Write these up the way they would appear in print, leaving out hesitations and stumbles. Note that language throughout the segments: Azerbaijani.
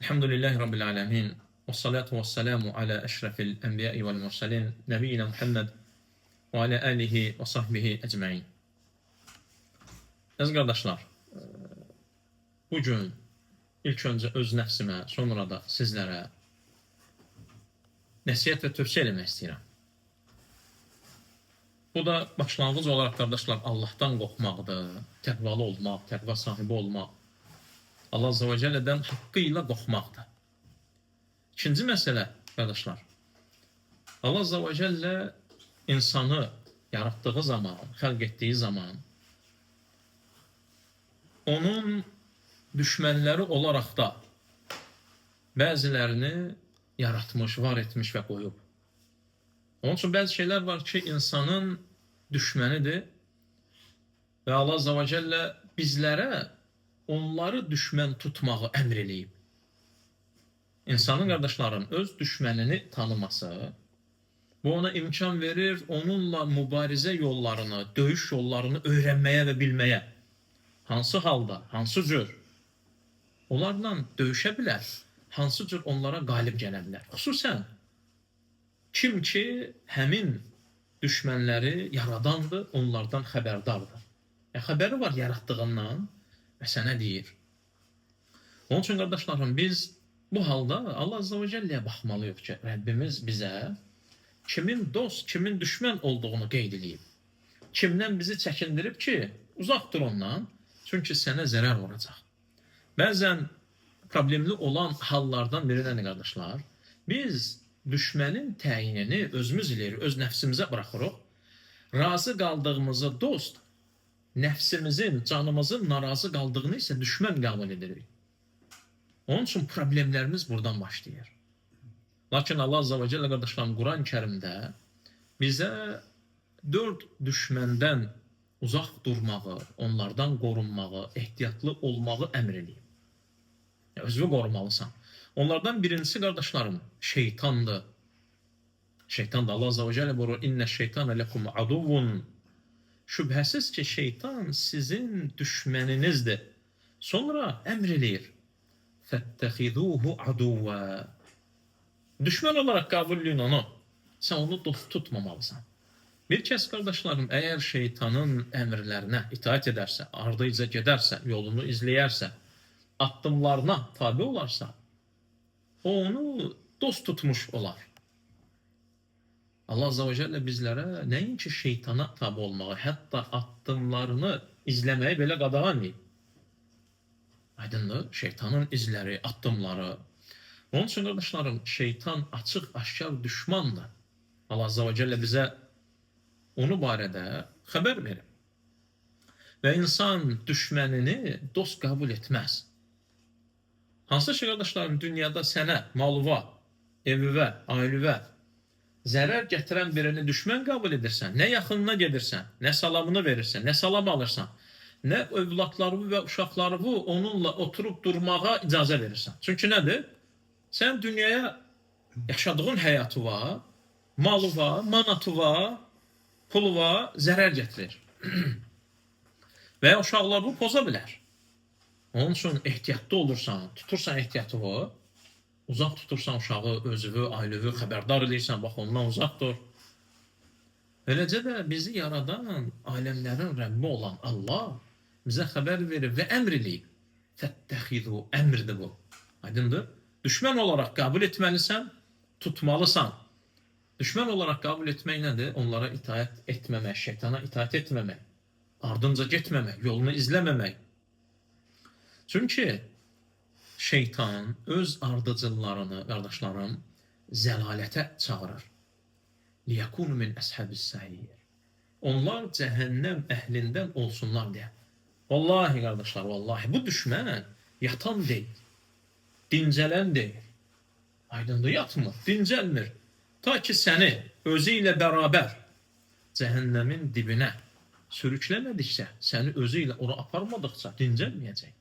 Elhamdülillahi Rabbil alemin. Ve salatu ve selamu ala eşrefil enbiyai vel mursalin. Nebiyyina Muhammed ve ala alihi ve sahbihi ecmain. Əziz qardaşlar, bugün ilk öncə öz nəfsimə, sonra da sizlərə nəsihət və tövsiyə eləmək istəyirəm. Bu da başlanğıc olaraq qardaşlar Allahdan qorxmaqdır, təqvalı olmaq, təqva sahibi olmaq. Allah Azze ve Celle'dən haqqı ilə qorxmaqdır. İkinci məsələ, qardaşlar, Allah Azze ve Celle insanı yaratdığı zaman, xəlq etdiyi zaman, onun düşmənləri olaraq da bəzilərini yaratmış, var etmiş və qoyub. Onun üçün bəzi şeylər var ki, insanın düşmənidir və Allah Azze ve Celle bizlərə onları düşmən tutmağı əmr eləyib. İnsanın, qardaşlarım, öz düşmənini tanıması, bu ona imkan verir, onunla mübarizə yollarını, döyüş yollarını öyrənməyə və bilməyə. Hansı halda, hansı cür onlarla döyüşə bilər, hansı cür onlara qalib gələ bilər. Xüsusən, kim ki, həmin düşmənləri yaradandır, onlardan xəbərdardır. Xəbəri var yaratdığından və sənə deyir. Onun üçün, qardaşlarım, biz bu halda Allah Azze ve Celle'yə baxmalıyıq ki, Rəbbimiz bizə kimin dost, kimin düşmən olduğunu qeyd edib. Kimdən bizi çəkindirib ki, uzaq dur ondan, çünki sənə zərər olacaq. Bəzən problemli olan hallardan biri nədir, qardaşlar? Biz düşmənin təyinini özümüz eləyirik, öz nəfsimizə bıraxırıq. Razı qaldığımızı dost, nəfsimizin, canımızın narazı qaldığını isə düşmən qəbul edirik. Onun üçün problemlərimiz buradan başlayır. Lakin Allah Azze ve Celle, qardaşlarım, Quran-ı Kərimdə bizə 4 düşməndən uzaq durmağı, onlardan qorunmağı, ehtiyatlı olmağı əmr eləyib. Özünü qorumalısan. Onlardan birincisi, qardaşlarım, şeytandır. Şeytan da Allah Azze ve Celle buyurur, İnne şeytane lekum aduvun. Şübhəsiz ki, şeytan sizin düşməninizdir. Sonra əmr eləyir. Fəttexiduhu aduvva. Düşmən olaraq qəbul edin onu. Sən onu dost tutmamalısan. Bir kəs, qardaşlarım, əgər şeytanın əmrlərinə itaat edərsə, ardıca gedərsə, yolunu izləyərsə, addımlarına tabi olarsa, o onu dost tutmuş olar. Allah Azze ve Celle bizlərə nəinki şeytana tabi olmağı, hətta addımlarını izləməyi belə qadağan edib. Aydındır, şeytanın izləri, addımları. Onun üçün, qardaşlarım, şeytan açıq, aşkar düşmandır. Allah Azze ve Celle bizə onu barədə xəbər verir. Və insan düşmənini dost qəbul etməz. Hansı şey, qardaşlarım, dünyada sənə, malıva, evivə, ailivə zərər gətirən birini düşmən qəbul edirsən, nə yaxınına gedirsən, nə salamını verirsən, nə salam alırsan, nə övladlarını və uşaqlarını onunla oturub durmağa icazə verirsən. Çünki nədir? Sən dünyaya yaşadığın həyatı var, malı var, manatı var, pulu var, zərər gətirir. Və ya uşaqlar bu poza bilər. Onun üçün ehtiyatlı olursan, tutursan ehtiyatı var, uzaq tutursan uşağı, özünü, ailəni xəbərdar edirsən, bax ondan uzaq dur. Beləcə də bizi yaradan, aləmlərin Rəbbi olan Allah bizə xəbər verir və əmr eləyib. Fəttəxidu, əmrdir bu. Aydındır? Düşmən olaraq qəbul etməlisən, tutmalısan. Düşmən olaraq qəbul etmək nədir? Onlara itaət etməmək, şeytana itaət etməmək, ardınca getməmək, yolunu izləməmək. Çünki şeytan öz ardıcıllarını, qardaşlarım, zəlalətə çağırır. Liyəkunu min əshabis sa'ir. Onlar cəhənnəm əhlindən olsunlar deyə. Vallahi, qardaşlar, vallahi, bu düşmən yatan deyil, dincələn deyil. Aydındır, yatmır, dincəlmir. Ta ki səni özü ilə bərabər cəhənnəmin dibinə sürükləmədikcə, səni özü ilə ora aparmadıqca dincəlməyəcək.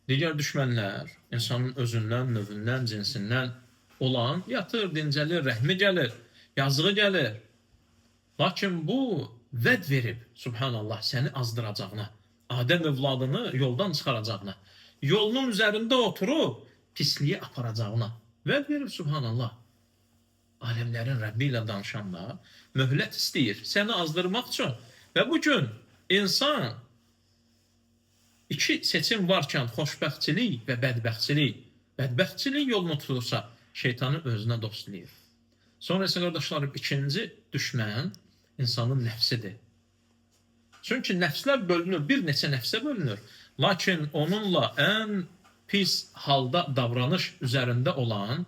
Digər düşmənlər insanın özündən, növündən, cinsindən olan yatır, dincəlir, rəhmi gəlir, yazığı gəlir. Lakin bu vəd verib, subhanallah, səni azdıracağına, Adəm övladını yoldan çıxaracağına, yolunun üzərində oturub pisliyi aparacağına. Vəd verib subhanallah. Aləmlərin Rəbbi ilə danışanda möhlət istəyir səni azdırmaq üçün. Və bu gün insan iki seçim varkən xoşbəxtçilik və bədbəxtçilik. Bədbəxtçilik yolunu tutursa şeytanı özünə dostlayır. Sonra isə qardaşlarım ikinci düşmən insanın nəfsidir. Çünki nəfslər bölünür, bir neçə nəfsə bölünür. Lakin onunla ən pis halda davranış üzərində olan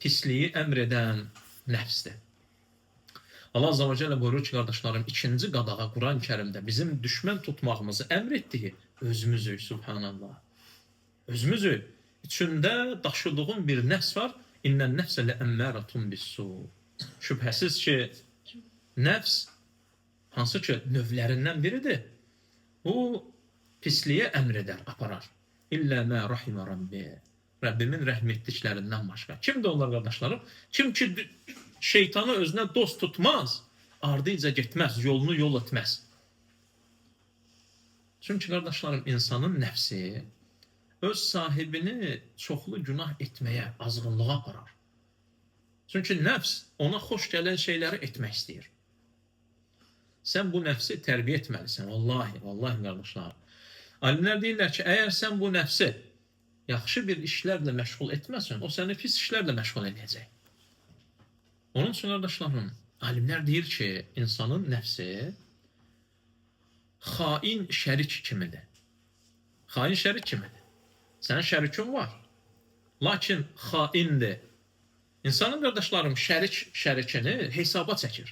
pisliyi əmr edən nəfsdir. Allah Azza və Cəllə buyurur ki, qardaşlarım, ikinci qadağa Quran-ı Kərimdə bizim düşmən tutmağımızı əmr etdiyi özümüzük, subhanallah. Özümüzük. İçində daşıdığım bir nəfs var. İnnən nəfsə ləəmmərətun bis-su. Şübhəsiz ki, nəfs hansı ki növlərindən biridir. Bu pisliyə əmr edər, aparar. İllə mə rahimə Rabbi. Rəbbimin rəhm etdiklərindən başqa. Kimdir onlar qardaşlarım? Kim ki şeytanı özünə dost tutmaz, ardıca getməz, yolunu yol etməz. Çünki qardaşlarım insanın nəfsi öz sahibini çoxlu günah etməyə, azğınlığa aparar. Çünki nəfs ona xoş gələn şeyləri etmək istəyir. Sən bu nəfsi tərbiyə etməlisən. Vallahi, vallahi qardaşlar. Alimlər deyirlər ki, əgər sən bu nəfsi yaxşı bir işlərlə məşğul etməsən, o səni pis işlərlə məşğul edəcək. Onun üçün qardaşlarım, alimlər deyir ki, insanın nəfsi xain şərik kimidir. Xain şərik kimidir. Sənin şərikin var. Lakin xaindir. İnsanın qardaşlarım şərikini hesaba çəkir.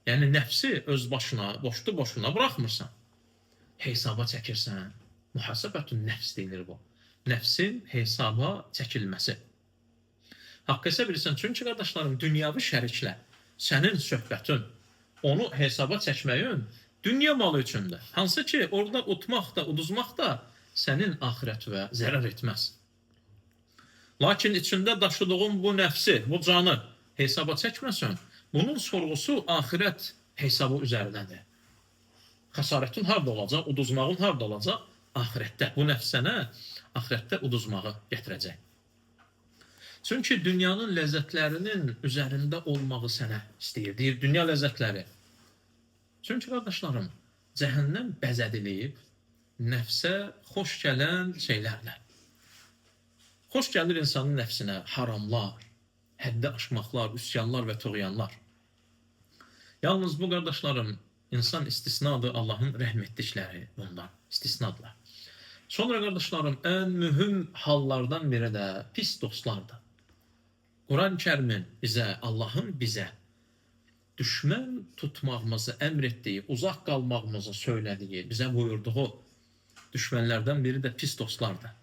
Yəni nəfsi öz başına, boşuna buraxmırsan. Hesaba çəkirsən. Muhasabətün nəfs deyilir bu. Nəfsin hesaba çəkilməsi. Haqq hesab bilirsən, çünki qardaşlarım, dünyavi şəriklə sənin söhbətin, onu hesaba çəkməyin dünya malı üçündür. Hansı ki, orada utmaq da, uduzmaq da sənin axirətinə zərər etməz. Lakin içində daşıdığın bu nəfsi, bu canı hesaba çəkməsən, bunun sorğusu axirət hesabı üzərindədir. Xəsarətin harda olacaq, uduzmağın harda olacaq? Axirətdə. Bu nəfs sənə axirətdə uduzmağı gətirəcək. Çünki dünyanın ləzzətlərinin üzərində olmağı sənə istəyir. Deyir, dünya ləzzətləri. Çünki qardaşlarım, cəhənnəm bəzədilib nəfsə xoş gələn şeylərlə. Xoş gəlir insanın nəfsinə haramlar, həddə aşmaqlar, üsyanlar və tuğyanlar. Yalnız bu qardaşlarım, insan istisnadır, Allahın rəhm etdikləri bundan istisnadırlar. Sonra qardaşlarım, ən mühüm hallardan biri də pis dostlardır. Quran-ı Kərimin bizə, Allahın bizə düşmən tutmağımızı əmr etdiyi, uzaq qalmağımızı söylədiyi, bizə buyurduğu düşmənlərdən biri də pis dostlardır.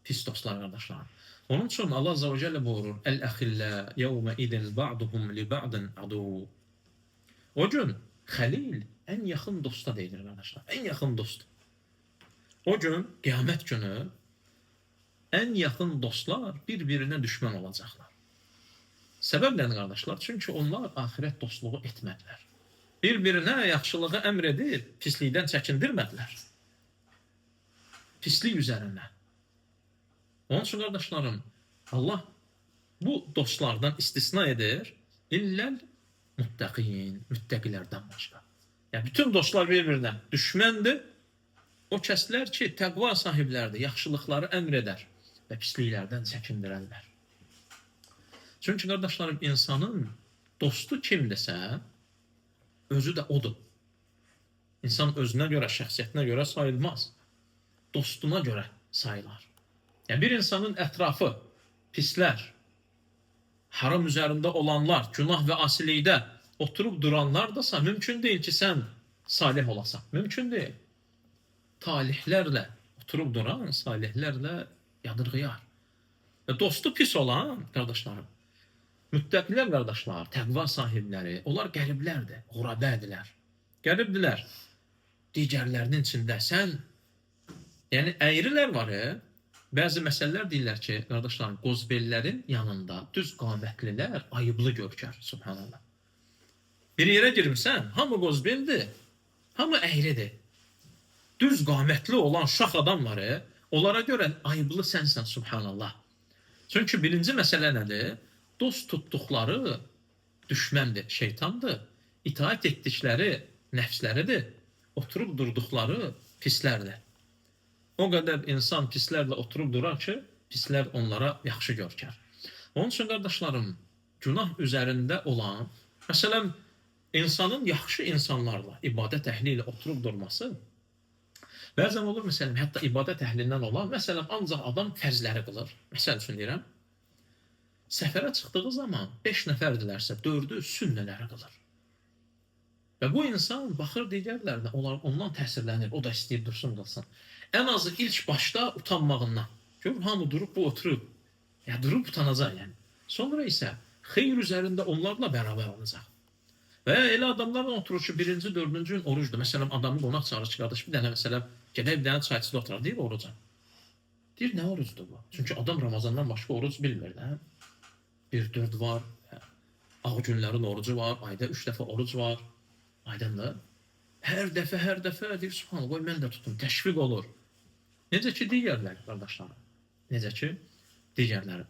Pis dostlar qardaşlarım. Onun üçün Allah Azza və Cəllə buyurur: "Əl-əxillə yevmə idin ba'duhum li ba'din adu." O gün xəlil ən yaxın dosta deyilir qardaşlar. Ən yaxın dost. O gün, qiyamət günü ən yaxın dostlar bir-birinə düşmən olacaqlar. Səbəb nədir qardaşlar? Çünki onlar axirət dostluğu etmədilər. Bir-birinə yaxşılığı əmr edib, pislikdən çəkindirmədilər. Pislik üzərində. Onun üçün qardaşlarım, Allah bu dostlardan istisna edir. İlləl muttəqin, müttəqilərdən başqa. Yəni, bütün dostlar bir-birinə düşməndir. O kəslər ki, təqva sahiblərdir, yaxşılıqları əmr edər və pisliklərdən çəkindirərlər. Çünki qardaşlarım, insanın dostu kimdirsə, özü də odur. İnsan özünə görə, şəxsiyyətinə görə sayılmaz. Dostuna görə sayılar. Yəni, bir insanın ətrafı, pislər, haram üzərində olanlar, günah və asilikdə oturub duranlardasa, mümkün deyil ki, sən salih olasan. Mümkün deyil. Talihlərlə oturub duran, salihlərlə yadırğıyar. Və dostu pis olan, qardaşlarım, müttəqilər qardaşlar, təqva sahibləri, onlar qəriblərdir, qurabədilər. Qəribdilər. Digərlərinin içində sən, yəni əyrilər var, bəzi məsələlər deyirlər ki, qardaşlarım, qozbellərin yanında düz qamətlilər ayıblı görkər, subhanallah. Bir yerə girmişsən, hamı qozbeldir, hamı əyridir. Düz qamətli olan şax adam var, Onlara görə ayıblı sənsən, subhanallah. Çünki birinci məsələ nədir? Dost tutduqları düşməndir, şeytandır. İtaat etdikləri nəfsləridir. Oturub durduqları pislərdir. O qədər insan pislərlə oturub durar ki, pislər onlara yaxşı görkər. Onun üçün, qardaşlarım, günah üzərində olan, məsələn, insanın yaxşı insanlarla, ibadət əhli ilə oturub durması, bəzən olur, məsələn, hətta ibadət əhlindən olan, məsələn, ancaq adam fərzləri qılır. Məsəl üçün deyirəm, səfərə çıxdığı zaman 5 nəfərdilərsə, 4-ü sünnələri qılır. Və bu insan baxır digərlərinə, ondan təsirlənir, o da istəyib dursun, qılsın. Ən azı ilk başda utanmağından. Görür, hamı durub, bu oturub. Ya durub utanacaq yəni. Sonra isə xeyr üzərində onlarla bərabər olacaq. Və elə adamlarla oturur ki, 1-ci, 4-cü gün orucdur. Məsələn, adamı qonaq çağırır ki, qardaş, bir dənə məsələn, gedək bir dənə çayçıda oturaq, deyir oruca. Deyir, nə orucdur bu? Çünki adam Ramazandan başqa oruc bilmir də. 1-4 var, ağ günlərin orucu var, ayda 3 dəfə oruc var. Aydındır. Hər dəfə deyir, subhanallah, qoy mən də tutum, təşviq olur. Necə ki, digərləri, qardaşlarım. Necə ki, digərləri.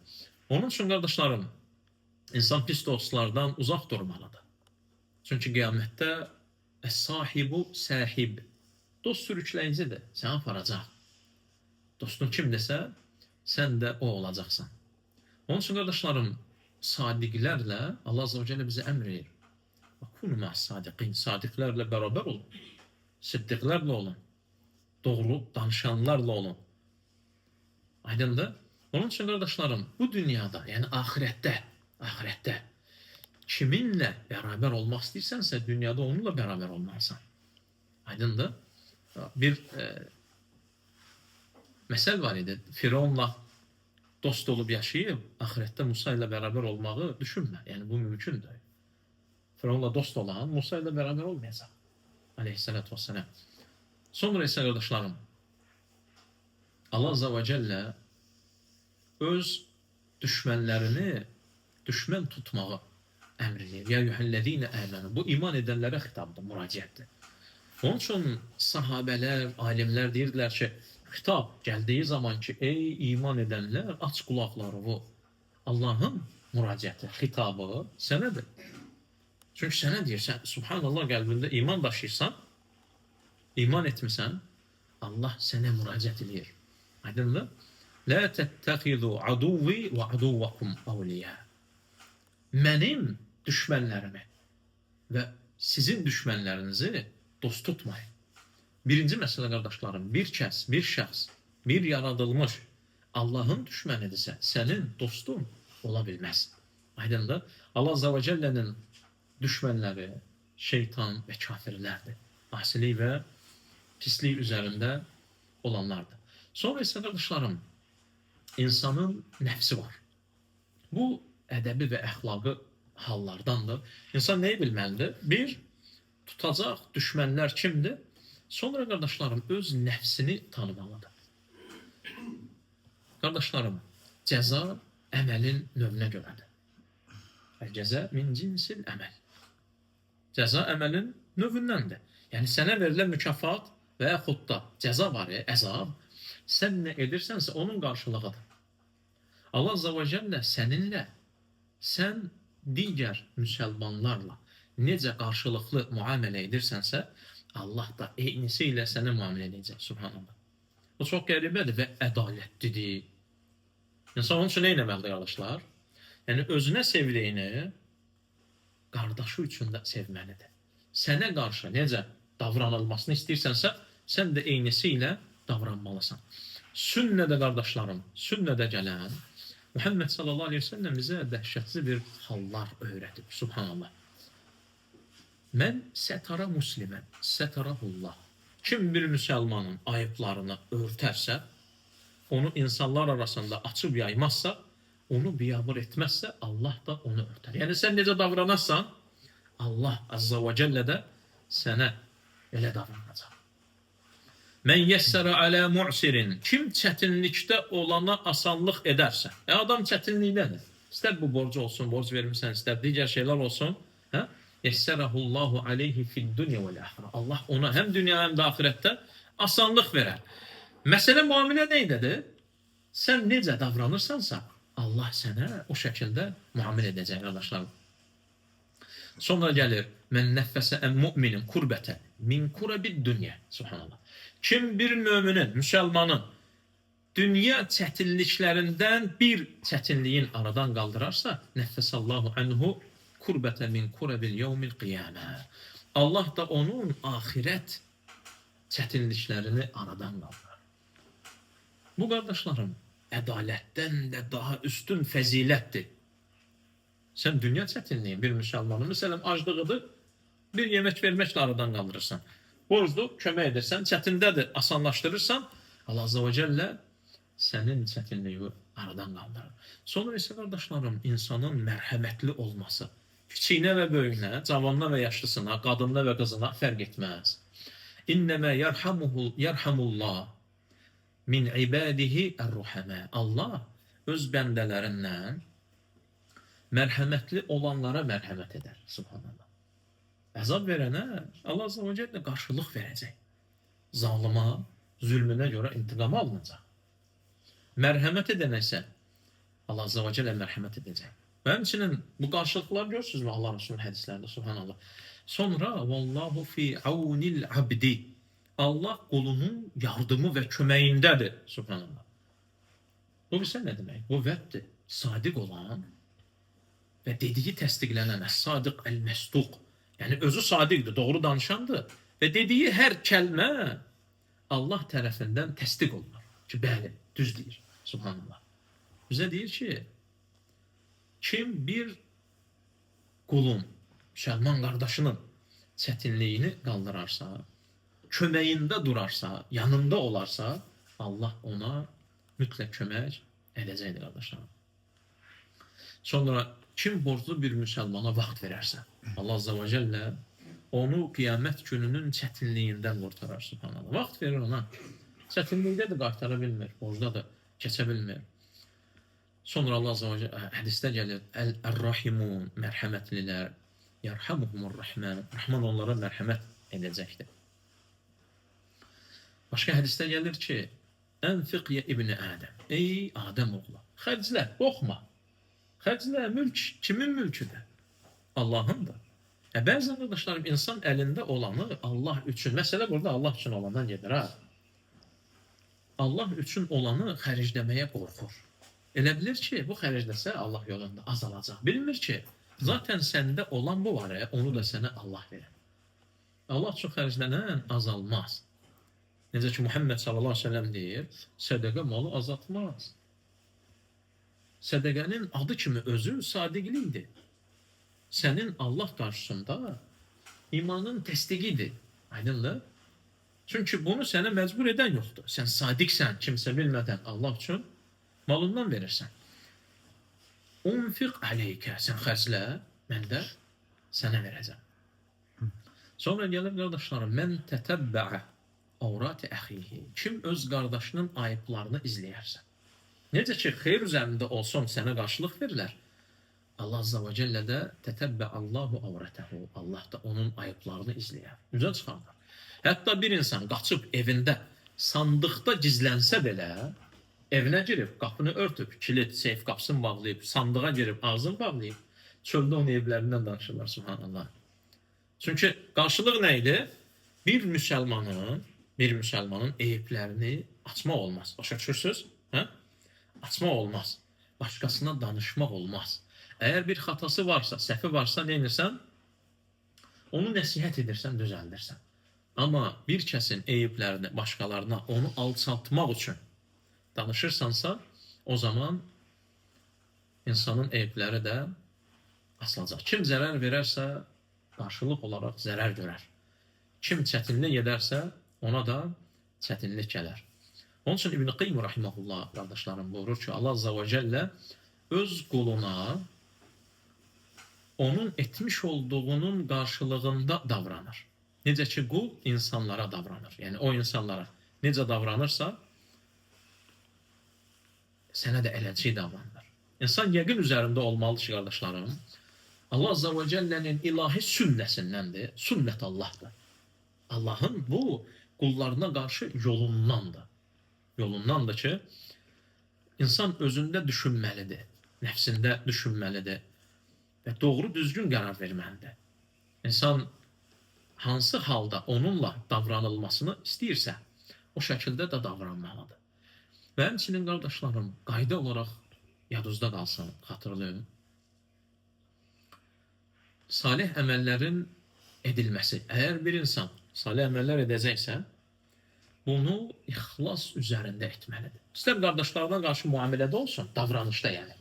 Onun üçün, qardaşlarım, insan pis dostlardan uzaq durmalıdır. Çünki qiyamətdə əs-sahibu sahib. Dost sürükləyicidir, səni aparacaq. Dostun kimdirsə, sən də o olacaqsan. Onun üçün, qardaşlarım, sadiqlərlə Allah Azze ve Celle bizə əmr edir. Kunu ma'as-sadiqin, sadiqlərlə bərabər olun. Siddiqlərlə olun. Doğru danışanlarla olun. Aydındır? Onun üçün, qardaşlarım, bu dünyada, yəni ahirətdə kiminlə bərabər olmaq istəyirsənsə, dünyada onunla bərabər olmalısan. Aydındır? Bir məsəl var idi. Firavunla dost olub yaşayıb, ahirətdə Musa ilə bərabər olmağı düşünmə. Yəni, bu mümkündür. Firavunla dost olan Musa ilə bərabər olmayacaq. Aleyhissalatu vesselam. Sonra isə, qardaşlarım, Allah Azze ve Celle öz düşmənlərini düşmən tutmağı əmr edir. Ya yuhəllədinə əmənu. Bu, iman edənlərə xitabdır, müraciətdir. Onun üçün sahabələr, alimlər deyirdilər ki, xitab gəldiyi zaman ki, ey iman edənlər, aç qulaqları, Allahın müraciəti, xitabı sənədir. Çünki sənə deyirsən, subhanallah, qəlbində iman daşıyırsan, iman etmirsən, Allah sənə müraciət edir. Aydındır? Lə təttəxidu aduvi və aduvakum avliyə. Mənim düşmənlərimi və sizin düşmənlərinizi dost tutmayın. Birinci məsələ, qardaşlarım, bir kəs, bir şəxs, bir yaradılmış Allahın düşmənidirsə, sənin dostun ola bilməz. Aydındır? Allah Azze ve Celle'nin düşmənləri şeytan və kafirlərdir. Asilik və pislik üzərində olanlardır. Sonra isə, qardaşlarım, insanın nəfsi var. Bu, ədəbi və əxlaqı hallardandır. İnsan nəyi bilməlidir? Bir, tutacaq düşmənlər kimdir? Sonra, qardaşlarım, öz nəfsini tanımalıdır. Qardaşlarım, cəza əməlin növünə görədir. Cəza min cinsil əməl. Cəza əməlin növündəndir. Yəni, sənə verilən mükafat və yaxud da cəza var, əzab, sən nə edirsənsə, onun qarşılığıdır. Allah Azze ve Celle səninlə, sən digər müsəlmanlarla necə qarşılıqlı müamilə edirsənsə, Allah da eynisi ilə sənə müamilə edəcək, subhanallah. Bu çox qəribədir və ədalətlidir. İnsan onun üçün nə etməlidir, qardaşlar? Yəni, özünə sevdiyini qardaşı üçün də sevməlidir. Sənə qarşı necə davranılmasını istəyirsənsə, sən də eynisi ilə davranmalısan. Sünnədə, qardaşlarım, sünnədə gələn Muhammed sallallahu aleyhi ve sellem bizə dəhşətli bir hallar öyrədib, subhanallah. Mən sətara muslimən, sətarahullah. Kim bir müsəlmanın ayıblarını örtərsə, onu insanlar arasında açıb yaymazsa, onu biyabır etməzsə, Allah da onu örtər. Yəni, sən necə davranarsan, Allah Azze ve Celle də sənə elə davranacaq. Mən yəssərə alə mu'sirin. Kim çətinlikdə olana asanlıq edərsə. Adam çətinlikdədir. İstər bu borcu olsun, borc vermirsən, istər digər şeylər olsun. Yəssərəhullahu aleyhi fid dünya vəl-əxirə. Allah ona həm dünya həm də ahirətdə asanlıq verər. Məsələ müamilə neydədir? Sən necə davranırsansa, Allah sənə o şəkildə müamilə edəcək, qardaşlar. Sonra gəlir, mən nəffəsə ən müminin kurbətən min kurabid dünya. Subhanallah. Kim bir müminin, müsəlmanın dünya çətinliklərindən bir çətinliyin aradan qaldırarsa, nəffəsallahu anhu kurbətən min kurabil yevmil qiyamə. Allah da onun axirət çətinliklərini aradan qaldırır. Bu, qardaşlarım, ədalətdən də daha üstün fəzilətdir. Sən dünya çətinliyi bir müsəlmanın, məsələn, aclığıdır, bir yemək verməklə aradan qaldırırsan. Borcdur, kömək edirsən, çətindədir, asanlaşdırırsan, Allah Azze ve Celle sənin çətinliyi aradan qaldırır. Sonra isə, qardaşlarım, insanın mərhəmətli olması, kiçiyinə və böyüyünə, cavanına və yaşlısına, qadınına və qızına fərq etməz. İnnəmə yərhamullah min ibadihi ər-ruhamə. Allah öz bəndələrindən mərhəmətli olanlara mərhəmət edər. Subhanallah. Əzab verənə Allah Azze ve Celle qarşılıq verəcək. Zalıma, zülmünə görə intiqam alınacaq. Mərhəmət edənə isə Allah Azze ve Celle mərhəmət edəcək. Və həmçinin bu qarşılıqlar görürsünüzmü Allah Resulü'nün hədislərində? Subhanallah. Sonra vallahu fi aunil abdi. Allah qulunun yardımı və köməyindədir. Subhanallah. Bu bilsə nə demək? Bu vəddir. Sadiq olan və dediyi təsdiqlənən əs-sadiq əl-məsduq. Yəni özü sadiqdir, doğru danışandır və dediyi hər kəlmə Allah tərəfindən təsdiq olunur. Ki, bəli, düz deyir. Subhanallah. Bizə deyir ki, kim bir qulun, müsəlman qardaşının çətinliyini qaldırarsa, köməyində durarsa, yanında olarsa, Allah ona mütləq kömək edəcəkdir, qardaşlar. Sonra kim borclu bir müsəlmana vaxt verərsə, Allah Azze ve Celle onu qiyamət gününün çətinliyindən qurtarar. Subhanallah. Vaxt verir ona. Çətinlikdə də qaytara bilmir, borcda da keçə bilmir. Sonra Allah Azze ve Celle hədisdə gəlir, Əl-Rahimun, mərhəmətlilər, Yarhamuhumur-Rahman, Rahman onlara mərhəmət edəcəkdir. Başqa hədisdə gəlir ki, Ənfiq ya İbn Ədəm, ey Adəm oğlu, xərclə, qorxma. Xərclə, mülk kimin mülküdür? Allahındır. Bəzən qardaşlarım, insan əlində olanı Allah üçün, məsələ burada Allah üçün olandan gedir, ha? Allah üçün olanı xərcləməyə qorxur. Elə bilir ki, bu xərcləsə Allah yolunda azalacaq. Bilmir ki, zaten səndə olan bu var, onu da sənə Allah verir. Allah üçün xərclənən azalmaz. Necə ki, Muhammed sallallahu aleyhi ve sellem deyir, sədəqə malı azaltmaz. Sədəqənin adı kimi özü sadiqlikdir. Sənin Allah qarşısında imanın təsdiqidir. Aydındır? Çünki bunu sənə məcbur edən yoxdur. Sən sadiqsən, kimsə bilmədən Allah üçün malından verirsən. Unfiq aleykə, sən xərclə, mən də sənə verəcəm. Sonra gəlir qardaşlarım, mən tətəbbəə avrat-ı əxihi. Kim öz qardaşının ayıblarını izləyərsə. Necə ki, xeyr üzərində olsun, sənə qarşılıq verirlər. Allah Azze ve Celle də tətəbbəəllahu avratəhu. Allah da onun ayıblarını izləyər. Üzə çıxardır. Hətta bir insan qaçıb evində, sandıqda gizlənsə belə, evinə girib, qapını örtüb, kilit, seyf qapısını bağlayıb, sandığa girib, ağzını bağlayıb, çöldə onun evlərindən danışırlar, subhanallah. Çünki qarşılıq nə idi? Bir müsəlmanın eyiblərini açmaq olmaz. Başa düşürsünüz? Hə? Açmaq olmaz. Başqasına danışmaq olmaz. Əgər bir xatası varsa, səhvi varsa, nə edirsən? Onu nəsihət edirsən, düzəldirsən. Amma bir kəsin eyiblərini başqalarına, onu alçaltmaq üçün danışırsansa, o zaman insanın eyibləri də asılacaq. Kim zərər verərsə, qarşılıq olaraq zərər görər. Kim çətinlik edərsə, ona da çətinlik gələr. Onun üçün İbn Qayyim rahimehullah qardaşlarım buyurur ki, Allah Azze ve Celle öz quluna onun etmiş olduğunun qarşılığında davranır. Necə ki, qul insanlara davranır. Yəni, o insanlara necə davranırsa, sənə də eləcək davranır. İnsan yəqin üzərində olmalıdır ki, qardaşlarım, Allah Azze ve Celle'nin ilahi sünnəsindəndir, sünnət Allah'dır. Allah'ın bu qullarına qarşı yolundandır. yolundandır ki, insan özündə düşünməlidir, nəfsində düşünməlidir və doğru düzgün qərar verməlidir. İnsan hansı halda onunla davranılmasını istəyirsə, o şəkildə də davranmalıdır. Və həmçinin qardaşlarım, qayda olaraq yadınızda qalsın, xatırlayın. Salih əməllərin edilməsi. Əgər bir insan salih əməllər edəcəksə, bunu ixlas üzərində etməlidir. İstər qardaşlarına qarşı müamilədə olsun, davranışda yəni.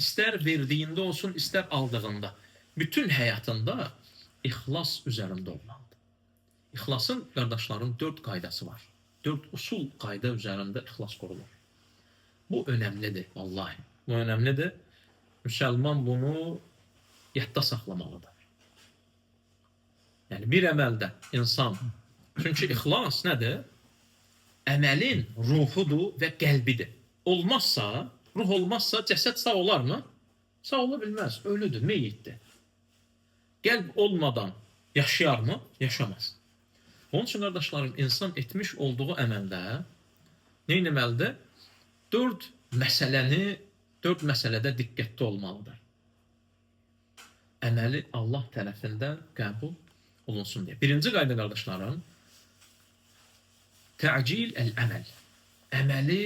İstər verdiyində olsun, istər aldığında. Bütün həyatında ixlas üzərində olmalıdır. İxlasın, qardaşların 4 qaydası var. 4 usul qayda üzərində ixlas qurulur. Bu önəmlidir, vallahi. Bu önəmlidir. Müsəlman bunu yadda saxlamalıdır. Yəni, bir əməldə insan, çünki ixlas nədir? Əməlin ruhudur və qəlbidir. Olmazsa, ruh olmazsa cəsəd sağ olarmı? Sağ ola bilməz, ölüdür, meyitdir. Qəlb olmadan yaşayarmı? Yaşamaz. Onun üçün, qardaşlarım, insan etmiş olduğu əməldə nə etməlidir? 4 məsələdə diqqətli olmalıdır. Əməli Allah tərəfindən qəbul olunsun deyə. Birinci qayda, qardaşlarım, tə'cil əl-əməl. Əməli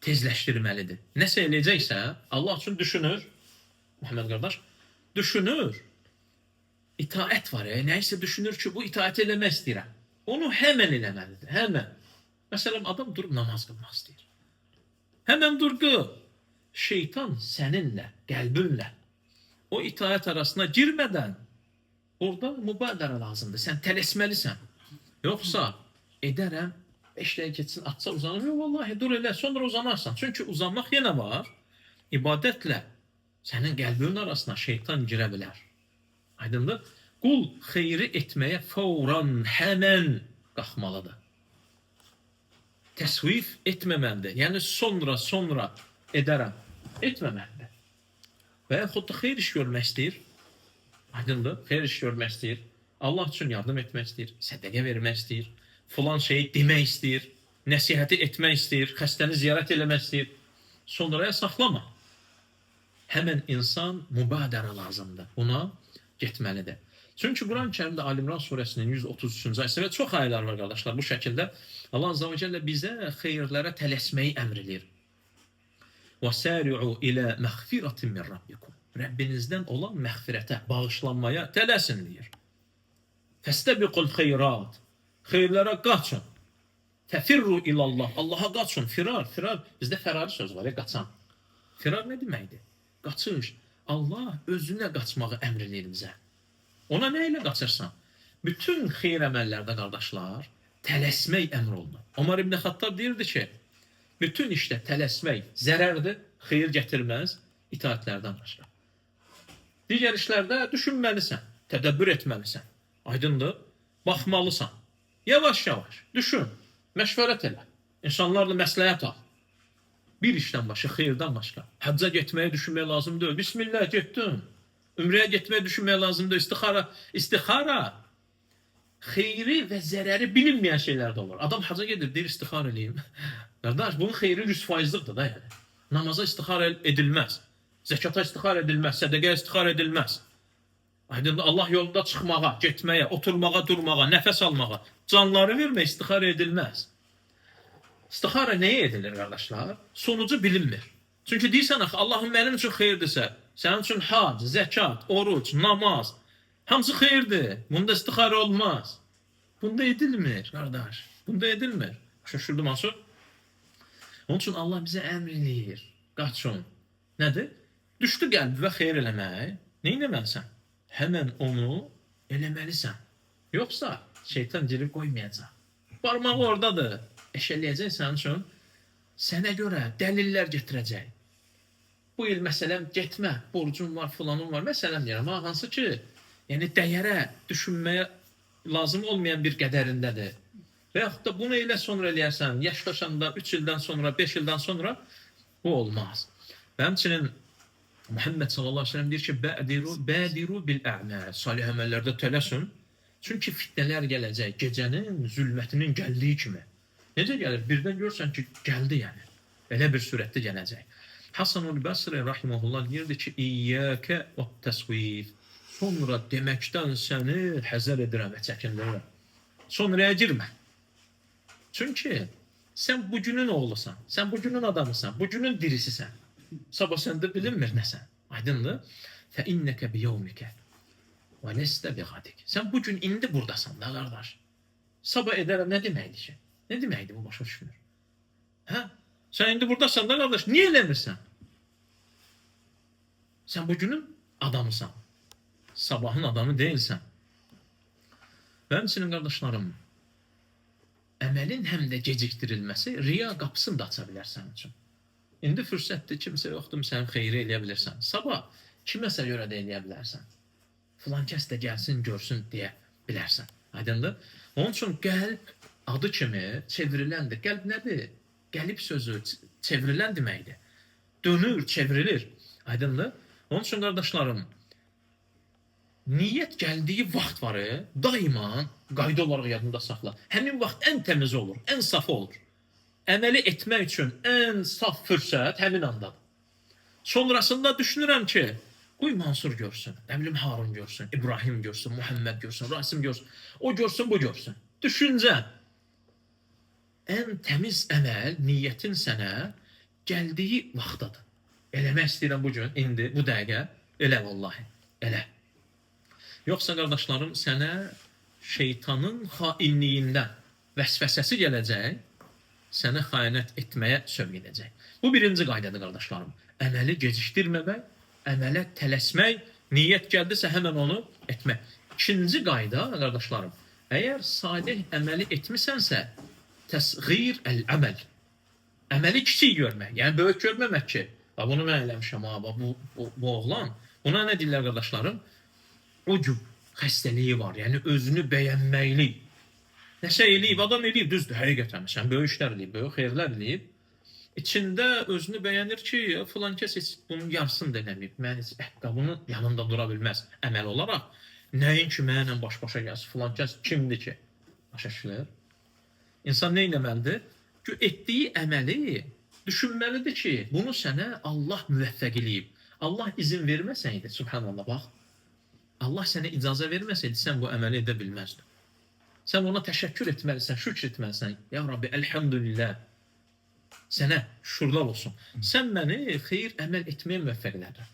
tezləşdirməlidir. Nəsə eləyəcəksə, Allah üçün düşünür, Muhammed qardaş, düşünür, itaət var ya, nəysə düşünür ki, bu itaət eləmək istəyirəm. Onu həmən eləməlidir, həmən. Məsələn, adam durub namaz qılmaq istəyir. Həmən dur qıl. Şeytan səninlə, qəlbinlə o itaət arasına girmədən orada mübadərə lazımdır. Sən tələsməlisən. Yoxsa edərəm, 5 dəqiqə keçsin, atsa uzanır. Yox, vallahi, dur elə, sonra uzanarsan. Çünki uzanmaq yenə var. İbadətlə sənin qəlbinin arasına şeytan girə bilər. Aydındır? Qul xeyri etməyə fəvran, həmən qalxmalıdır. Təsvif etməməlidir. Yəni, sonra edərəm. Etməməlidir. Və yaxud da xeyr iş görmək istəyir. Aydındır? Xeyr iş görmək istəyir. Allah üçün yardım etmək istəyir. Sədəqə vermək istəyir. Filan şeyi demək istəyir. Nəsihəti etmək istəyir. Xəstəni ziyarət eləmək istəyir. Sonraya saxlama. Həmən insan mübadərə lazımdır. Buna getməlidir. Çünki Quran-Kərimdə Ali-İmran surəsinin 133-cü ayəsində çox ayələr var, qardaşlar. Bu şəkildə Allah Azza və Cəllə bizə xeyirlərə tələsməyi əmr edir. وَسَارِعُوا إِلَى مَغْفِرَةٍ مِنْ رَبِّكُمْ. Rəbbinizdən olan məğfirətə, bağışlanmaya tələsin, deyir. فَاسْتَبِقُوا الْخَيْرَاتِ. Xeyirlərə qaçın. فَفِرُّوا إِلَى اللّٰهِ. Allaha qaçın. Firar. Bizdə fərari söz var ya, qaçan. Firar nə deməkdir? Qaçış. Allah özünə qaçmağı əmr edir bizə. Ona nə ilə qaçırsan? Bütün xeyir əməllərdə, qardaşlar, tələsmək əmr olunur. Ömər ibn Xattab deyirdi ki, bütün işdə tələsmək zərərdir, xeyir gətirməz, itaətlərdən başqa. Digər işlərdə düşünməlisən, tədəbbür etməlisən. Aydındır? Baxmalısan. Yavaş-yavaş düşün, məşvərət elə. İnsanlarla məsləhət al. Bir işdən başqa, xeyirdən başqa. Həcca getməyə düşünmək lazım deyil. Bismillah, getdin. Ümrəyə getməyə düşünmək lazım deyil. İstixara xeyri və zərəri bilinməyən şeylər də olur. Adam hacca gedir, deyir, istixara eləyim. Qardaş, bunun xeyri 100%'lıqdır da yəni. Namaza istixara edilməz. Zəkata istixara edilməz. Sədəqəyə istixara edilməz. Aydındır, Allah yolunda çıxmağa, getməyə, oturmağa, durmağa, nəfəs almağa, canları vermək istixara edilməz. İstixara nəyə edilir, qardaşlar? Sonucu bilinmir. Çünki deyirsən, Allahım mənim üçün xeyirdirsə, sənin üçün hac, zəkat, oruc, namaz, hamısı xeyirdir. Bunda istixara olmaz. Bunda edilmir, qardaş. Bunda edilmir. Şaşırdım asıl. Onun üçün Allah bizə əmr eləyir. Qaçın. Nədir? Düşdü qəlbə xeyir eləmək. Nə etməlisən? Həmən onu eləməlisən. Yoxsa şeytan girib qoymayacaq. Barmağı oradadır. Eşələyəcək sənin üçün. Sənə görə dəlillər getirəcək. Bu il məsələn getmə, borcun var, filanın var. Məsələn deyirəm, hansı ki, yəni dəyərə, düşünməyə lazım olmayan bir qədərindədir. Və yaxud da bunu elə sonra eləyərsən, yaşlaşanda 3 ildən sonra, 5 ildən sonra bu olmaz. Və həmçinin Muhammed sallallahu aleyhi ve sellem deyir ki, bədiru bil-ə'məl, salih əməllərdə tələsin. Çünki fitnələr gələcək, gecənin zülmətinin gəldiyi kimi. Necə gəlir? Birdən görsən ki, gəldi yəni. Elə bir sürətdə gələcək. Hasanul Basri rahimehullah deyirdi ki, İyyəkə və təsvif. Sonra deməkdən səni həzər edirəm və çəkindirirəm. Sonraya girmə. Çünki sən bugünün oğlusan, sən bugünün adamısan, bugünün dirisisən. Sabah səndə bilinmir nəsən. Aydındır? Fə innəkə biyevmikə və lestə biğadik. Sən bugün indi buradasan da qardaş. Sabah edərəm nə deməkdir ki? Nə deməkdir bu başa düşmür? Hə? Sən indi buradasan da qardaş, niyə eləmirsən? Sən bugünün adamısan. Sabahın adamı deyilsən. Və həmçinin qardaşlarım, əməlin həm də gecikdirilməsi riya qapısını da aça bilər sənin üçün. İndi fürsətdir, kimsə yoxdur, sən xeyri eləyə bilirsən. Sabah kiməsə görə də eləyə bilərsən. Filan kəs də gəlsin, görsün deyə bilərsən. Aydındır? Onun üçün qəlb adı kimi çevriləndir. Qəlb nədir? Qəlib sözü çevrilən deməkdir. Dönür, çevrilir. Aydındır? Onun üçün qardaşlarım, niyyət gəldiyi vaxt var, daima qayda olaraq yadında saxla. Həmin vaxt ən təmiz olur, ən safı olur. Əməli etmək üçün ən saf fürsət həmin andadır. Sonrasında düşünürəm ki, qoy Mansur görsün, nə bilim Harun görsün, İbrahim görsün, Muhammed görsün, Rasim görsün, o görsün, bu görsün. Düşüncə, ən təmiz əməl, niyyətin sənə gəldiyi vaxtadır. Eləmək istəyirəm bugün, indi, bu dəqiqə, elə vallahi, elə. Yoxsa qardaşlarım, sənə şeytanın xainliyindən vəsvəsəsi gələcək, sənə xəyanət etməyə sövq edəcək. Bu birinci qaydadır qardaşlarım. Əməli gecikdirməmək, əmələ tələsmək, niyyət gəldisə həmən onu etmək. İkinci qayda qardaşlarım, əgər salih əməli etmisənsə, təsğir əl-əməl. Əməli kiçik görmək, yəni böyük görməmək ki, bunu mən eləmişəm, bu oğlan. Buna nə deyirlər qardaşlarım? O cür xəstəliyi var, yəni özünü bəyənməklik. Nəsə eləyib, adam eləyib, düzdür, həqiqətən. Sən böyük işlər eləyib, böyük xeyirlər eləyib. İçində özünü bəyənir ki, filan kəs heç bunun yarısını da eləməyib. Mən heç bunun yanında dura bilməz əməl olaraq. Nəyin ki, mənlə baş-başa gəlsin, filan kəs kimdir ki? Başa düşülür. İnsan nə eləməlidir? Ki, etdiyi əməli düşünməlidir ki, bunu sənə Allah müvəffəq eləyib. Allah izin verməsəydi, subhanallah, bax. Allah sənə icazə verməsəydi, sən bu əməli edə bilməzdin. Sən ona təşəkkür etməlisən, şükr etməlisən. Ya Rabbi, əlhamdülillah. Sənə şükürlər olsun. Sən məni xeyir əməl etməyə müvəffəq elədin.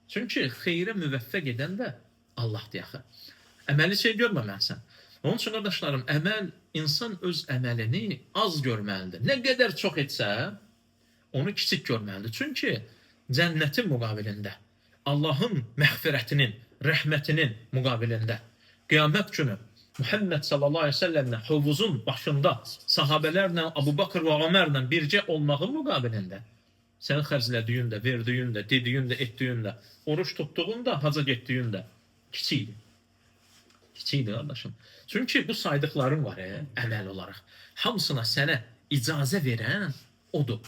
Çünki xeyrə müvəffəq edən də Allahdır yaxı. Əməli şey görməməlisən. Onun üçün qardaşlarım, insan öz əməlini az görməlidir. Nə qədər çox etsə, onu kiçik görməlidir. Çünki cənnətin müqabilində, Allahın məğfirətinin, rəhmətinin müqabilində, qiyamət günü Muhammed sallallahu aleyhi ve sellemlə hovuzun başında sahabələrlə, Abu Bakr və Ömərlə bircə olmağın müqabilində, sən xərclədiyin də, verdiyin də, dediyin də, etdiyin də, oruç tutduğun da, haca getdiyin də kiçikdir. Kiçikdir qardaşım. Çünki bu saydıqların var, əməl olaraq. Hamısına sənə icazə verən odur.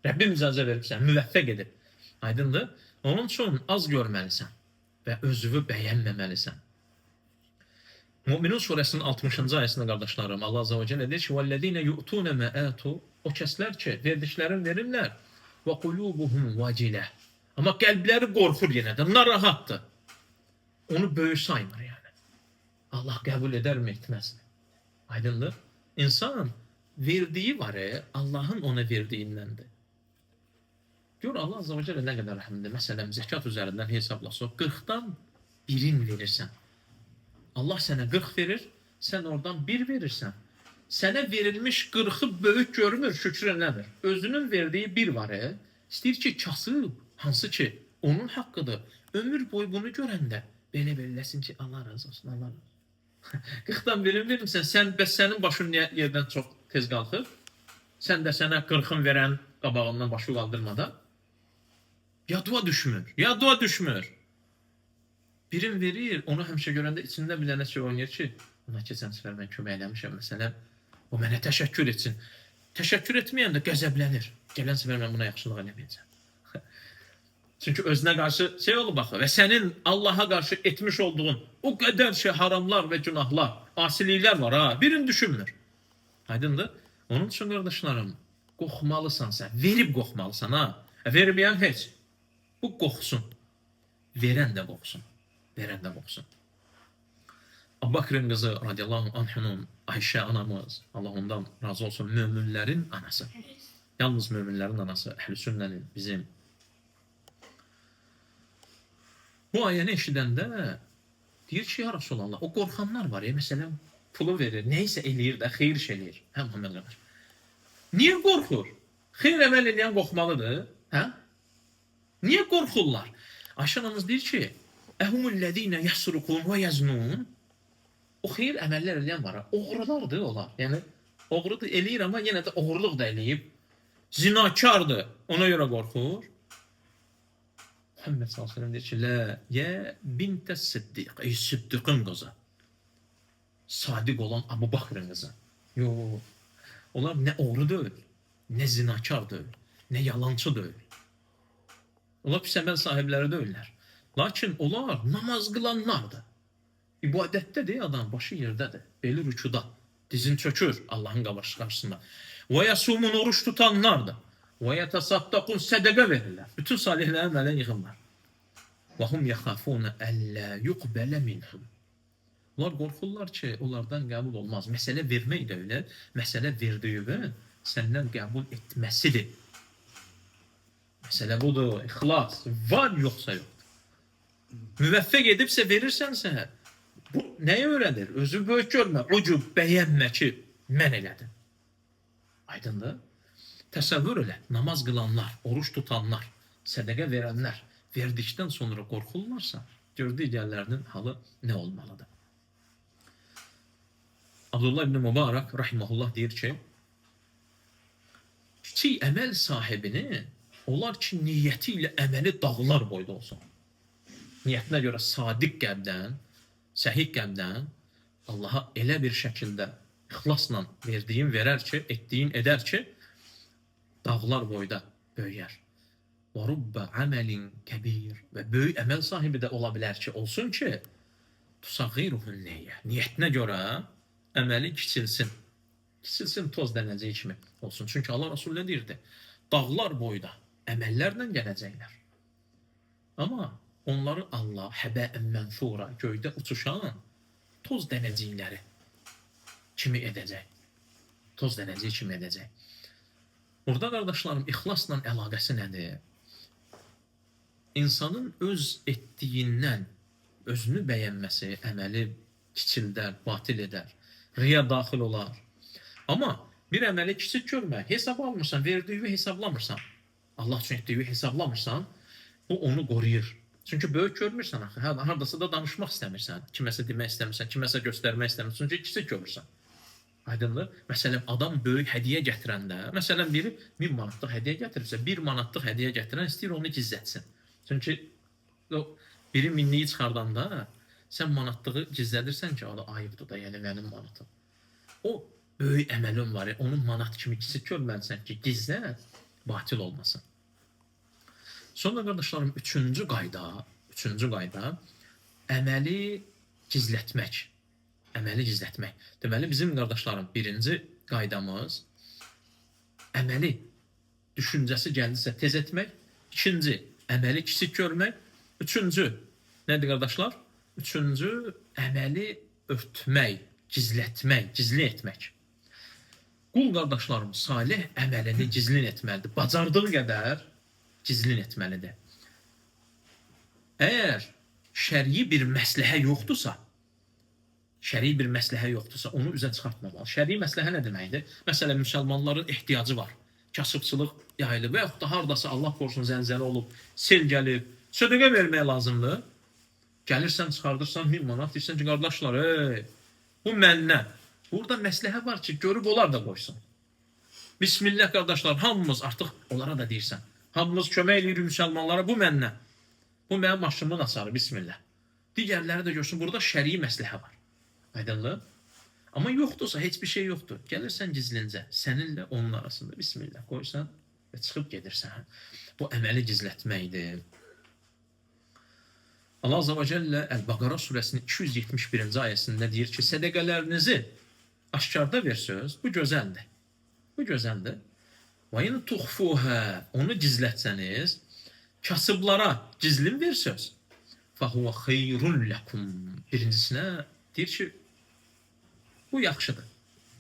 Rəbbim icazə veribsən, müvəffəq edib. Aydındır? Onun üçün az görməlisən və özünü bəyənməməlisən. Müminun surəsinin 60-cı ayəsində qardaşlarım, Allah azza və cəllə deyir ki: "Vəllezîne yu'tûne mə âtu", o kəslər ki, verdiklərini verirlər, və qulûbuhum vacileh. Amma qəlbləri qorxur yenə də, narahatdır. Onu böyük saymır yəni. Allah qəbul edərmi, etməzmi? Aydındır? İnsan verdiyi var, Allahın ona verdiyindəndir. Gör Allah azza və cəllə nə qədər rəhimlidir. Məsələn, zəkat üzərindən hesablasaq, 40-dan 1-in verirsən. Allah sənə 40 verir, sən oradan 1 verirsən. Sənə verilmiş 40-ı böyük görmür, şükrü nədir? Özünün verdiyi 1 var, istəyir ki, kasıb, hansı ki, onun haqqıdır. Ömür boyu bunu görəndə, belə eləsin ki, Allah razı olsun, Allah razı olsun. 40-dan 1-in verirsən, bəs sənin başın yerdən çox tez qalxır. Sən də sənə 40-ın verən qabağından başı qaldırmadan. Yadıva düşmür. Birin verir, onu həmişə görəndə içində bir dənə şey oynayır ki, ona keçən səfər mən kömək eləmişəm, məsələn, o mənə təşəkkür etsin. Təşəkkür etməyən də qəzəblənir. Gələn səfər mən buna yaxşılıq eləməyəcəm. Çünki özünə qarşı şey olub baxı və sənin Allaha qarşı etmiş olduğun o qədər haramlar və günahlar, asiliklər var, birini düşünmür. Aydındır? Onun üçün qardaşlarım, qorxmalısan sən, verib qorxmalısan ha. Verməyən heç. Bu qorxsun. Verən də qorxsun. Verən də qorxsun. Əbu Bakırın qızı radiyallahu anhunun Ayşə anamız, Allah ondan razı olsun, möminlərin anası. Yalnız möminlərin anası, Əhl-i Sünnənin, bizim. Bu ayəni eşidəndə deyir ki, ya Rasulallah, o qorxanlar var ya, məsələn, pulu verir, neysə eləyir də, xeyir iş eləyir. Hə, Muhammed qardaş. Niyə qorxur? Xeyr əməl eləyən qorxmalıdır. Hə? Niyə qorxurlar? Ayşə anamız deyir ki, Əhumullədinə yəsrukun və yəznun. O xeyir əməllər eləyən var. Oğrulardır onlar. Yəni, oğrudur eləyir, amma yenə də oğurluq da eləyib. Zinakardır. Ona görə qorxur. Muhammed sallallahu aleyhi ve sellem deyir ki, Lə, yə bintəs siddiq. Ey siddiqin qızı. Sadiq olan Əbu Bakırın qızı. Yox. Onlar nə oğru deyil, nə zinakar deyil, nə yalancı deyil. Onlar pis əməl sahibləri deyirlər. Lakin onlar namaz qılanlardır. İbadətdədir adam, başı yerdədir. Beli rükuda, dizin çökür Allahın qarşısında. Və yasumun oruç tutanlardır. Və yətəsaddaqun sədəqə verirlər. Bütün salihlərin əmələ yığırlar. Və hum yəxafuna əllə yuqbələ minhum. Onlar qorxurlar ki, onlardan qəbul olmaz. Məsələ vermək də öyle, məsələ verdiyin səndən qəbul etməsidir. Məsələ budur, ixlas. Var yoxsa yoxdur. Müvəffəq edibsə verirsənsə, bu nəyə öyrənir? Özü böyük görmə, ucub, bəyənmə ki, mən elədim. Aydındır? Təsəvvür elə, namaz qılanlar, oruç tutanlar, sədəqə verənlər verdikdən sonra qorxurlarsa, gördüyü gəllərinin halı nə olmalıdır? Abdullah ibn Mübarək rahimehullah deyir ki, kiçik əməl sahibini olar ki, niyyəti ilə əməli dağlar boyda olsun. Niyyətinə görə sadiq qəlbdən, səhih qəlbdən Allaha elə bir şəkildə ixlasla verdiyin verər ki, etdiyin edər ki, dağlar boyda böyüyər. Və rubbə əməlin kəbir. Və böyük əməl sahibi də ola bilər ki, olsun ki, tusağiruhun niyyə. Niyyətinə görə əməli kiçilsin. Kiçilsin toz dənəcəyi kimi olsun. Çünki Allah Resulü deyirdi, dağlar boyda əməllərlə gələcəklər. Amma onları Allah həbəən mənfura, göydə uçuşan toz dənəcikləri kimi edəcək. Toz dənəciyi kimi edəcək. Burada qardaşlarım, ixlasla əlaqəsi nədir? İnsanın öz etdiyindən özünü bəyənməsi, əməli kiçildər, batil edər, riya daxil olar. Amma bir əməli kiçik görmə, hesab almırsan, verdiyi hesablamırsan, Allah üçün etdiyi hesablamırsan, bu onu qoruyur. Çünki böyük görmürsən axı, hardasa da danışmaq istəmirsən, kiməsə demək istəmirsən, kiməsə göstərmək istəmirsən, çünki kiçik görürsən. Aydındır? Məsələn, adam böyük hədiyyə gətirəndə, məsələn, biri 1000 manatlıq hədiyyə gətirirsə, 1 manatlıq hədiyyə gətirən istəyir onu gizlətsin. Çünki biri minliyi çıxardanda, sən manatlığı gizlədirsən ki, o da ayıbdır da, yəni mənim manatım. O böyük əməlin var, onu manat kimi kiçik görməlisən ki, gizlət, batil olmasın. Sonra qardaşlarım, üçüncü qayda, əməli gizlətmək. Əməli gizlətmək. Deməli, bizim qardaşlarım, birinci qaydamız, əməli düşüncəsi gəldisə tez etmək, ikinci, əməli kiçik görmək, üçüncü, nədir qardaşlar? Üçüncü, əməli örtmək, gizlətmək, gizli etmək. Qul qardaşlarım, salih əməlini gizlin etməlidir. Bacardığı qədər gizlin etməlidir. Əgər şəri bir məsləhə yoxdursa, onu üzə çıxartmamalı. Şəri məsləhə nə deməkdir? Məsələn, müsəlmanların ehtiyacı var. Kasıbçılıq yayılıb və yaxud da hardasa Allah qorusun zəlzələ olub, sel gəlib, sədəqə vermək lazımdır. Gəlirsən, çıxardırsan 1000 manat, deyirsən ki, qardaşlar, bu məndən. Burada məsləhə var ki, görüb onlar da qoysun. Bismillah qardaşlar, hamımız artıq onlara da deyirsən. Hamımız kömək edirik müsəlmanlara, bu məndən. Bu mənim maşımın açarı, bismillah. Digərləri də görsün, burada şəri məsləhə var. Aydınlı? Amma yoxdursa, heç bir şey yoxdur. Gəlirsən gizlincə, səninlə onun arasında bismillah qoysan və çıxıb gedirsən. Bu əməli gizlətməkdir. Allah Azze ve Celle El-Bəqara surəsinin 271-ci ayəsində deyir ki, sədəqələrinizi aşkarda versəz, bu gözəldir. Bu gözəldir. Və in tuxfuha, onu gizlətsəniz, kasıblara gizlin versiniz. Fahuva xeyrun lakum. Birincisinə deyir ki, bu yaxşıdır.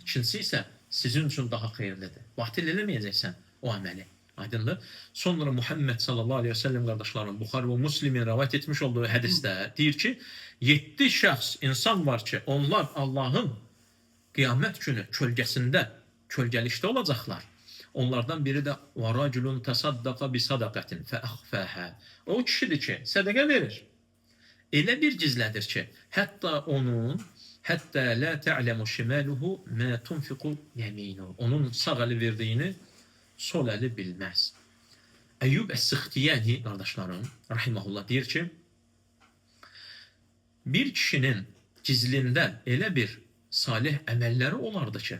İkincisi isə sizin üçün daha xeyirlidir. Batil eləməyəcəksən o əməli. Aydındır. Sonra Muhammed sallallahu aleyhi ve sellem qardaşlarım Buxari və Müslimin rivayet etmiş olduğu hədisdə deyir ki, 7 şəxs insan var ki, onlar Allahın qiyamət günü kölgəsində, kölgəlikdə olacaqlar. Onlardan biri də varaculun tasaddaqa bi sadaqatin fa akhfaha. O kişidir ki, sədaqə verir. Elə bir gizlədir ki, hətta la ta'lamu shimaluhu ma tunfiqu yaminu. Onun sağ əli verdiyini sol əli bilməz. Əyyub Əs-Sıxtiyani qardaşlarım rahimehullah deyir ki, bir kişinin gizlində elə bir salih əməlləri olardı ki,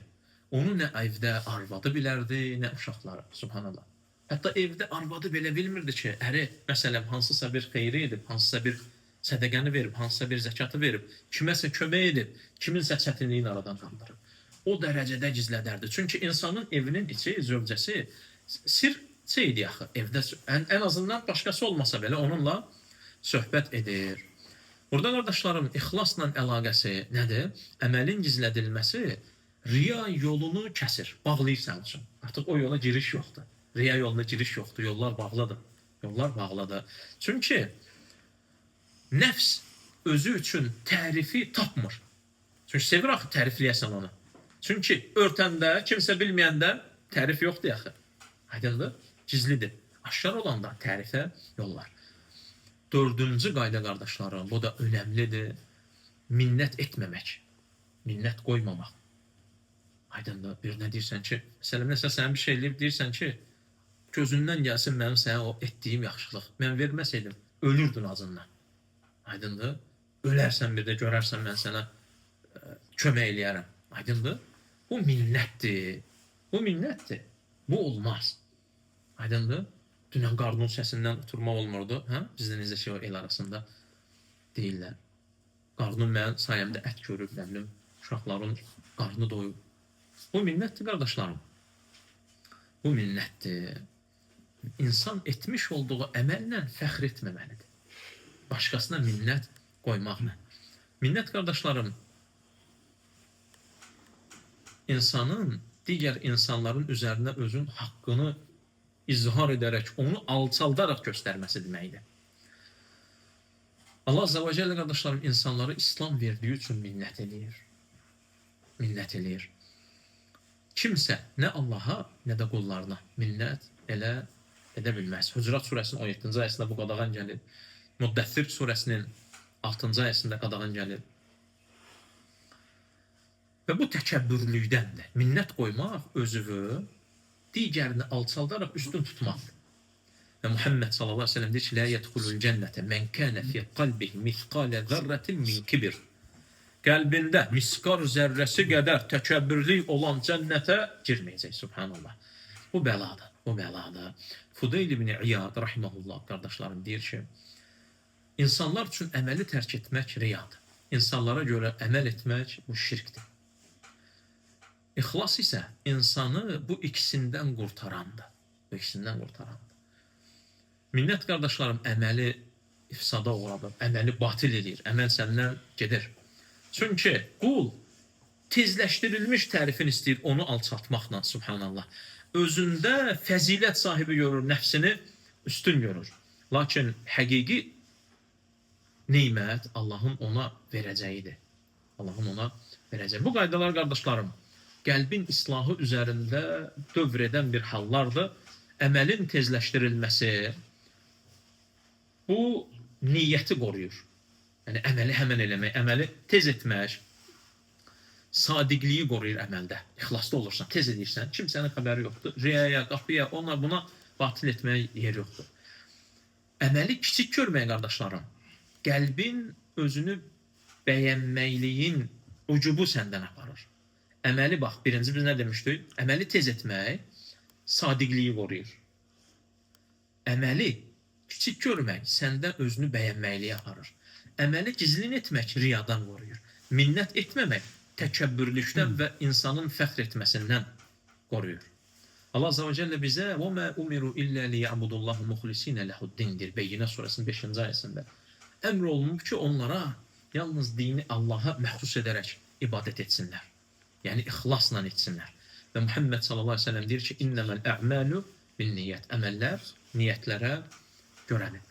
onu nə evdə arvadı bilərdi, nə uşaqları. Subhanallah. Hətta evdə arvadı belə bilmirdi ki, əri məsələn hansısa bir xeyri edib, hansısa bir sədəqəni verib, hansısa bir zəkatı verib, kiməsə kömək edib, kiminsə çətinliyini aradan qaldırıb. O dərəcədə gizlədərdi. Çünki insanın evinin içi, zövcəsi sir idi axı. Evdə ən azından başqası olmasa belə onunla söhbət edir. Burada qardaşlarım, ixlasla əlaqəsi nədir? Əməlin gizlədilməsi riya yolunu kəsir, bağlayır sənin üçün. Artıq o yola giriş yoxdur. Riya yoluna giriş yoxdur, yollar bağlıdır. Yollar bağlıdır. Çünki nəfs özü üçün tərifi tapmır. Çünki sevir axı tərifləyəsən onu. Çünki örtəndə, kimsə bilməyəndə tərif yoxdur yaxı. Aydındır, gizlidir. Aşkar olanda tərifə yollar. Dördüncü qayda qardaşlarım, bu da önəmlidir. Minnət etməmək, minnət qoymamaq. Aydındır, bir nə deyirsən ki, məsələn, nəsə sənə bir şey eləyib, deyirsən ki, gözündən gəlsin mənim sənə o etdiyim yaxşılıq. Mən verməsəydim, ölürdün azından. Aydındır, ölərsən bir də görərsən mən sənə kömək eləyərəm. Aydındır, bu minnətdir. Bu minnətdir. Bu olmaz. Aydındır, dünən qarnın səsindən oturmaq olmurdu. Bizdə necə şey var el arasında deyirlər. Qarnım mənim sayəmdə ət görüb, nəmlim, uşaqların qarnı doyub. Bu minnətdir, qardaşlarım. Bu minnətdir. İnsan etmiş olduğu əməllə fəxr etməməlidir. Başqasına minnət qoymaqla. Minnət, qardaşlarım, insanın digər insanların üzərinə özün haqqını izhar edərək, onu alçaldaraq göstərməsi deməkdir. Allah Azze ve Celle qardaşlarım insanları İslam verdiyi üçün minnət eləyir. Minnət eləyir. Kimsə nə Allaha, nə də qullarına minnət edə bilməz. Hucurat surəsinin 17-ci ayəsində bu qadağan gəlir. Müddəthir surəsinin 6-cı ayəsində qadağan gəlir. Və bu təkəbbürlükdəndir. Minnət qoymaq özünü digərini alçaldaraq üstün tutmaqdır. Və Muhammed sallallahu aleyhi ve sellem deyir ki, "La yedxulul cennete men kana fi qalbihi misqala zerratin min kibir." Qəlbində miskar zərrəsi qədər təkəbbürlük olan cənnətə girməyəcək. Subhanallah. Bu bəladır. Bu bəladır. Fudayl ibn İyad rahimehullah qardaşlarım deyir ki, insanlar üçün əməli tərk etmək riyadır. İnsanlara görə əməl etmək bu şirkdir. İxlas isə insanı bu ikisindən qurtarandır. Bu ikisindən qurtarandır. Minnət qardaşlarım əməli ifsada uğradır, əməli batil edir, əməl səndən gedir. Çünki qul tezləşdirilmiş tərifin istəyir onu alçaltmaqla, subhanallah. Özündə fəzilət sahibi görür, nəfsini üstün görür. Lakin həqiqi neymət Allahın ona verəcəyidir. Allahın ona verəcəyi. Bu qaydalar qardaşlarım, qəlbin islahı üzərində dövr edən bir hallardır. Əməlin tezləşdirilməsi bu niyyəti qoruyur. Yəni əməli həmən eləmək, əməli tez etmək, sadiqliyi qoruyur əməldə. İxlaslı olursan, tez edirsən, kimsənin xəbəri yoxdur. Riyaya, qapıya, ona buna batil etməyə yer yoxdur. Əməli kiçik görmək qardaşlarım, qəlbin özünü bəyənməkliyin ucubu səndən aparır. Əməli bax, birinci biz nə demişdik? Əməli tez etmək sadiqliyi qoruyur. Əməli kiçik görmək səndə özünü bəyənməkliyə aparır. Əməli gizlin etmək riyadan qoruyur. Minnət etməmək təkəbbürlükdən və insanın fəxr etməsindən qoruyur. Allah Azze ve Celle bize وَمَا أُمِرُوا إِلَّا لِيَعْبُدُ اللّٰهُ مُخْلِس۪ينَ لَهُ الدِّنْdir. Beyyine suresinin 5. ayesinde. Emr olunur ki onlara yalnız dini Allah'a məxsus edərək ibadət etsinlər. Yəni ixlasla etsinlər. Və Muhammed sallallahu aleyhi ve sellem deyir ki, İnnəməl ə'məlu bil niyyət. Əməllər niyyətlərə görədir.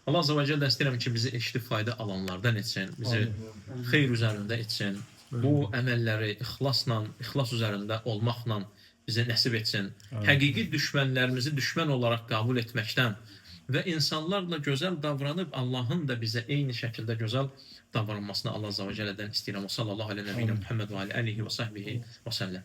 Allah Azze ve Celle istəyirəm ki, bizi eşitib fayda alanlardan etsin, bizi xeyr üzərində etsin. Bu əməlləri ixlasla, ixlas üzərində olmaqla bizə nəsib etsin. Həqiqi düşmənlərimizi düşmən olaraq qəbul etməkdən və insanlarla gözəl davranıb Allahın da bizə eyni şəkildə gözəl davranmasını Allah Azze ve Celle'dən istəyirəm. Sallallahu aleyhi ve sellem Muhammed ve aleyhi ve sahbihi ve sellem.